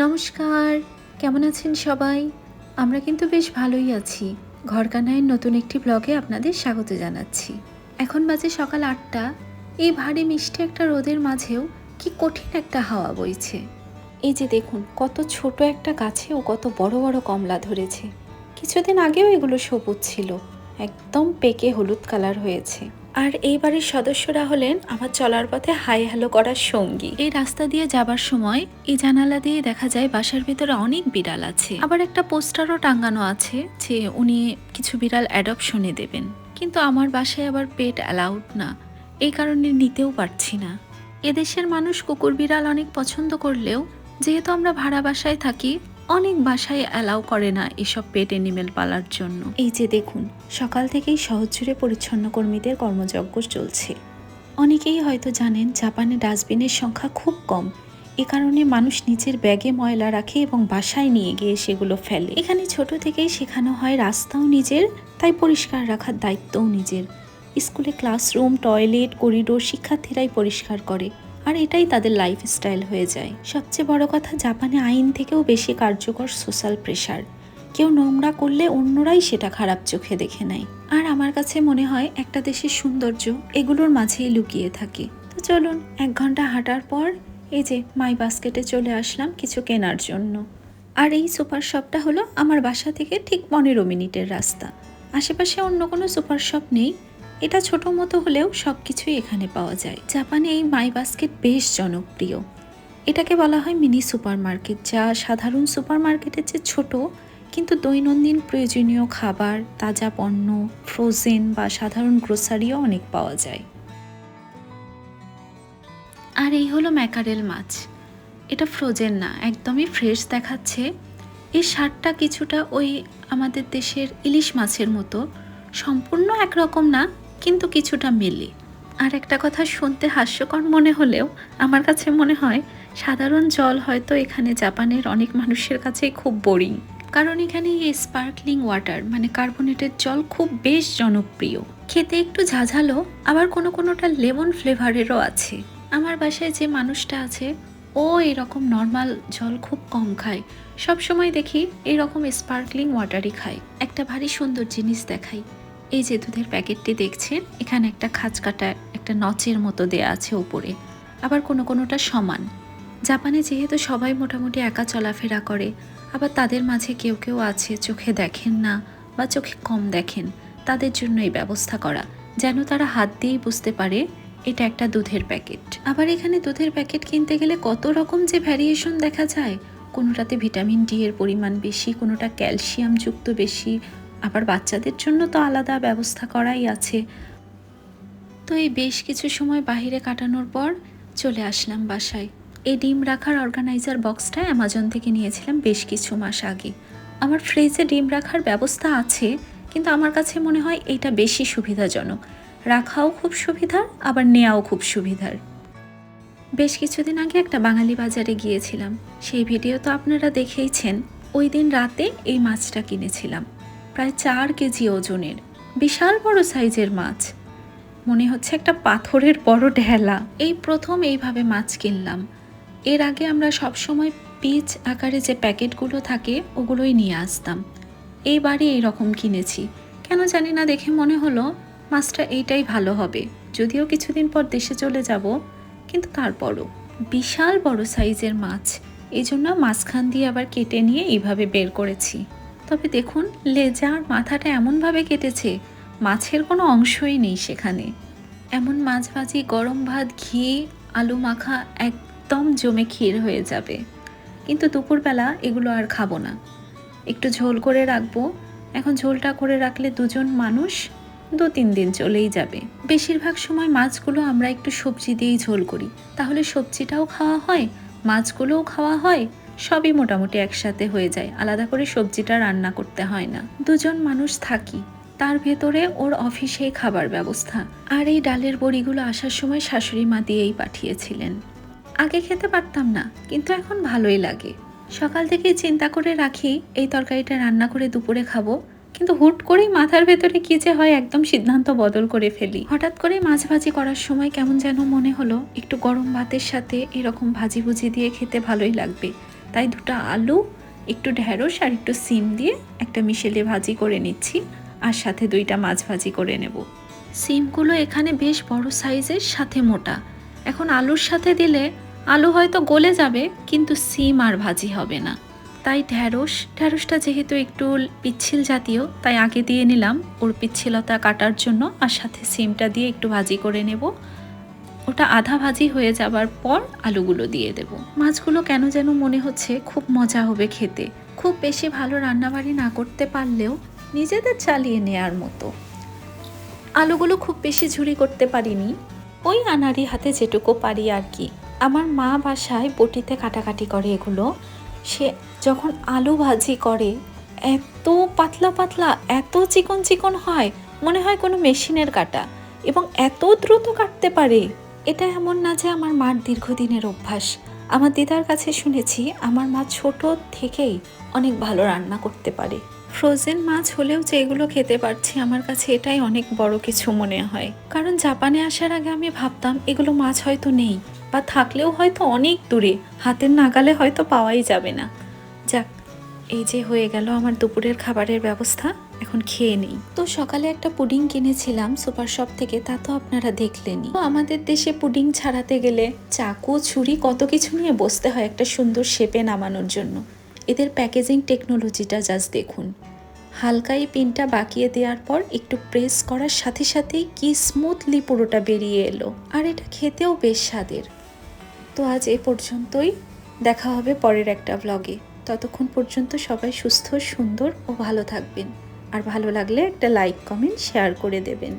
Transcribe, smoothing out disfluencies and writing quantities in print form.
নমস্কার, কেমন আছেন সবাই? আমরা কিন্তু বেশ ভালোই আছি। ঘরকানাইয়ের নতুন একটি ব্লগে আপনাদের স্বাগত জানাচ্ছি। এখন বাজে সকাল ৮টা। এই ভারী মিষ্টি একটা রোদের মাঝেও কি কঠিন একটা হাওয়া বইছে। এই যে দেখুন, কত ছোট একটা গাছেও কত বড় বড় কমলা ধরেছে। কিছুদিন আগেও এগুলো সবুজ ছিল, একদম পেকে হলুদ কালার হয়েছে। আর এই বাড়ির সদস্যরা হলেন আমার চলার পথে হাই হ্যালো করার সঙ্গী। এই রাস্তা দিয়ে যাবার সময় এই জানালা দিয়ে দেখা যায় বাসার ভিতরে অনেক বিড়াল আছে। আবার একটা পোস্টারও টাঙানো আছে যে উনি কিছু বিড়াল অ্যাডপশনে দেবেন, কিন্তু আমার বাসায় আবার পেট অ্যালাউড না, এই কারণে নিতেও পারছি না। এদেশের মানুষ কুকুর বিড়াল অনেক পছন্দ করলেও যেহেতু আমরা ভাড়া বাসায় থাকি, অনেক বাসায় অ্যালাউ করে না এসব পেট অ্যানিমেল পালার জন্য। এই যে দেখুন, সকাল থেকেই শহর জুড়ে পরিচ্ছন্ন কর্মীদের কর্মযজ্ঞ চলছে। অনেকেই হয়তো জানেন জাপানে ডাস্টবিনের সংখ্যা খুব কম। এ কারণে মানুষ নিজের ব্যাগে ময়লা রাখে এবং বাসায় নিয়ে গিয়ে সেগুলো ফেলে। এখানে ছোট থেকেই শেখানো হয় রাস্তাও নিজের, তাই পরিষ্কার রাখার দায়িত্বও নিজের। স্কুলে ক্লাসরুম, টয়লেট, করিডোর শিক্ষার্থীরাই পরিষ্কার করে, আর এটাই তাদের লাইফস্টাইল হয়ে যায়। সবচেয়ে বড় কথা, জাপানে আইন থেকেও বেশি কার্যকর সোশ্যাল প্রেশার। কেউ নোংরা করলে অন্যরাই সেটা খারাপ চোখে দেখে নেয়। আর আমার কাছে মনে হয় একটা দেশের সৌন্দর্য এগুলোর মাঝেই লুকিয়ে থাকে। তো চলুন, 1 ঘন্টা হাঁটার পর এই যে মাই বাস্কেটে চলে আসলাম কিছু কেনার জন্য। আর এই সুপার শপটা হলো আমার বাসা থেকে ঠিক 15 মিনিটের রাস্তা। আশেপাশে অন্য কোনো সুপার শপ নেই। এটা ছোট মতো হলেও সবকিছুই এখানে পাওয়া যায়। জাপানে এই মাই বাস্কেট বেশ জনপ্রিয়। এটাকে বলা হয় মিনি সুপার মার্কেট, যা সাধারণ সুপার মার্কেটের চেয়ে ছোট, কিন্তু দৈনন্দিন প্রয়োজনীয় খাবার, তাজা পণ্য, ফ্রোজেন বা সাধারণ গ্রোসারিও অনেক পাওয়া যায়। আর এই হলো ম্যাকারেল মাছ। এটা ফ্রোজেন না, একদমই ফ্রেশ দেখাচ্ছে। এই স্বাদটা কিছুটা ওই আমাদের দেশের ইলিশ মাছের মতো, সম্পূর্ণ একরকম না, কিন্তু কিছুটা মেলে। আর একটা কথা শুনতে হাস্যকর মনে হলেও আমার কাছে মনে হয় সাধারণ জল হয়তো এখানে জাপানের অনেক মানুষের কাছেই খুব বোরিং, কারণ এখানে এই স্পার্কলিং ওয়াটার মানে কার্বনেটেড জল খুব বেশ জনপ্রিয়। খেতে একটু ঝাঝালো, আবার কোনোটা লেমন ফ্লেভারেরও আছে। আমার বাসায় যে মানুষটা আছে ও এরকম নর্মাল জল খুব কম খায়, সব সময় দেখি এরকম স্পার্কলিং ওয়াটারই খায়। একটা ভারী সুন্দর জিনিস দেখাই। এই যে দুধের প্যাকেটটি দেখছেন, এখানে একটা খাঁজ কাটা একটা নচের মতো দেয়া আছে উপরে, আবার কোনোটা সমান। জাপানে যেহেতু সবাই মোটামুটি একা চলাফেরা করে, আবার তাদের মাঝে কেউ আছে চোখে দেখেন না বা চোখে কম দেখেন, তাদের জন্য এই ব্যবস্থা করা, যেন তারা হাত দিয়েই বুঝতে পারে এটা একটা দুধের প্যাকেট। আবার এখানে দুধের প্যাকেট কিনতে গেলে কত রকম যে ভ্যারিয়েশন দেখা যায়। কোনোটাতে ভিটামিন ডি এর পরিমাণ বেশি, কোনোটা ক্যালসিয়াম যুক্ত বেশি, আবার বাচ্চাদের জন্য তো আলাদা ব্যবস্থা করাই আছে। তো এই বেশ কিছু সময় বাহিরে কাটানোর পর চলে আসলাম বাসায়। এই ডিম রাখার অর্গানাইজার বক্সটা অ্যামাজন থেকে নিয়েছিলাম বেশ কিছু মাস আগে। আমার ফ্রিজে ডিম রাখার ব্যবস্থা আছে, কিন্তু আমার কাছে মনে হয় এইটা বেশি সুবিধাজনক। রাখাও খুব সুবিধার, আবার নেওয়াও খুব সুবিধার। বেশ কিছুদিন আগে একটা বাঙালি বাজারে গিয়েছিলাম, সেই ভিডিও তো আপনারা দেখেইছেন। ওই দিন রাতে এই মাছটা কিনেছিলাম, প্রায় 4 কেজি ওজনের, বিশাল বড় সাইজের মাছ, মনে হচ্ছে একটা পাথরের বড় ঢেলা। এই প্রথম এইভাবে মাছ কিনলাম। এর আগে আমরা সবসময় পিচ আকারে যে প্যাকেটগুলো থাকে ওগুলোই নিয়ে আসতাম। এইবারই এইরকম কিনেছি, কেন জানি না, দেখে মনে হলো মাছটা এইটাই ভালো হবে। যদিও কিছুদিন পর দেশে চলে যাব, কিন্তু তারপরও বিশাল বড় সাইজের মাছ, এই জন্য মাঝখান দিয়ে আবার কেটে নিয়ে এইভাবে বের করেছি। তবে দেখুন, লেজা আর মাথাটা এমনভাবে কেটেছে মাছের কোনো অংশই নেই সেখানে। এমন মাছ ভাজি, গরম ভাত, ঘি, আলু মাখা একদম জমে ক্ষীর হয়ে যাবে। কিন্তু দুপুরবেলা এগুলো আর খাবো না, একটু ঝোল করে রাখবো। এখন ঝোলটা করে রাখলে 2 জন মানুষ 2-3 দিন চলেই যাবে। বেশিরভাগ সময় মাছগুলো আমরা একটু সবজি দিয়েই ঝোল করি, তাহলে সবজিটাও খাওয়া হয়, মাছগুলোও খাওয়া হয়, সবই মোটামুটি একসাথে হয়ে যায়, আলাদা করে সবজিটা রান্না করতে হয় না। 2 জন মানুষ থাকি, তার ভেতরে ওর অফিসেই খাবার ব্যবস্থা। আর এই ডালের বড়িগুলো আসার সময় শাশুড়ি মা দিয়েই পাঠিয়েছিলেন। আগে খেতে পারতাম না, কিন্তু এখন ভালোই লাগে। সকাল থেকেই চিন্তা করে রাখি এই তরকারিটা রান্না করে দুপুরে খাবো, কিন্তু হুট করেই মাথার ভেতরে কী যে হয় একদম সিদ্ধান্ত বদল করে ফেলি। হঠাৎ করে মাছ ভাজি করার সময় কেমন যেন মনে হলো একটু গরম ভাতের সাথে এরকম ভাজি ভুজি দিয়ে খেতে ভালোই লাগবে। তাই দুটো আলু, একটু ঢেঁড়স আর একটু সিম দিয়ে একটা মিশেলে ভাজি করে নিচ্ছি, আর সাথে 2টা মাছ ভাজি করে নেব। সিমগুলো এখানে বেশ বড় সাইজের, সাথে মোটা। এখন আলুর সাথে দিলে আলু হয়তো গলে যাবে, কিন্তু সিম আর ভাজি হবে না। তাই ঢেঁড়সটা যেহেতু একটু পিচ্ছিল জাতীয়, তাই আগে দিয়ে নিলাম ওর পিচ্ছিলতা কাটার জন্য, আর সাথে সিমটা দিয়ে একটু ভাজি করে নেব। ওটা আধা ভাজি হয়ে যাবার পর আলুগুলো দিয়ে দেব। মাছগুলো কেন যেন মনে হচ্ছে খুব মজা হবে খেতে। খুব বেশি ভালো রান্নাবাড়ি না করতে পারলেও নিজেদের চালিয়ে নেওয়ার মতো। আলুগুলো খুব বেশি ঝুরি করতে পারিনি, ওই আনাড়ি হাতে যেটুকু পারি আর কি। আমার মা বাসায় বটিতে কাটাকাটি করে এগুলো। সে যখন আলু ভাজি করে এত পাতলা পাতলা, এত চিকন চিকন হয়, মনে হয় কোনো মেশিনের কাটা, এবং এত দ্রুত কাটতে পারে। এটা এমন না যে আমার মার দীর্ঘদিনের অভ্যাস। আমার দিদার কাছে শুনেছি আমার মা ছোট থেকেই অনেক ভালো রান্না করতে পারে। ফ্রোজেন মাছ হলেও যে এগুলো খেতে পারছি, আমার কাছে এটাই অনেক বড় কিছু মনে হয়। কারণ জাপানে আসার আগে আমি ভাবতাম এগুলো মাছ হয়তো নেই, বা থাকলেও হয়তো অনেক দূরে, হাতের নাগালে হয়তো পাওয়াই যাবে না। যাক, এই যে হয়ে গেল আমার দুপুরের খাবারের ব্যবস্থা, এখন খেয়ে নেই। তো সকালে একটা পুডিং কিনেছিলাম সুপার শপ থেকে, তা তো আপনারা দেখলেনই। তো আমাদের দেশে পুডিং ছাড়াতে গেলে চাকু, ছুরি, কত কিছু নিয়ে বসতে হয় একটা সুন্দর শেপে নামানোর জন্য। এদের প্যাকেজিং টেকনোলজিটা জাস্ট দেখুন। হালকা এই পিনটা বাঁকিয়ে দেওয়ার পর একটু প্রেস করার সাথে সাথেই কি স্মুথলি পুরোটা বেরিয়ে এলো, আর এটা খেতেও বেশ স্বাদের। তো আজ এ পর্যন্তই, দেখা হবে পরের একটা ব্লগে। ততক্ষণ পর্যন্ত সবাই সুস্থ, সুন্দর ও ভালো থাকবেন। আর ভালো লাগলে একটা লাইক, কমেন্ট, শেয়ার করে দেবেন।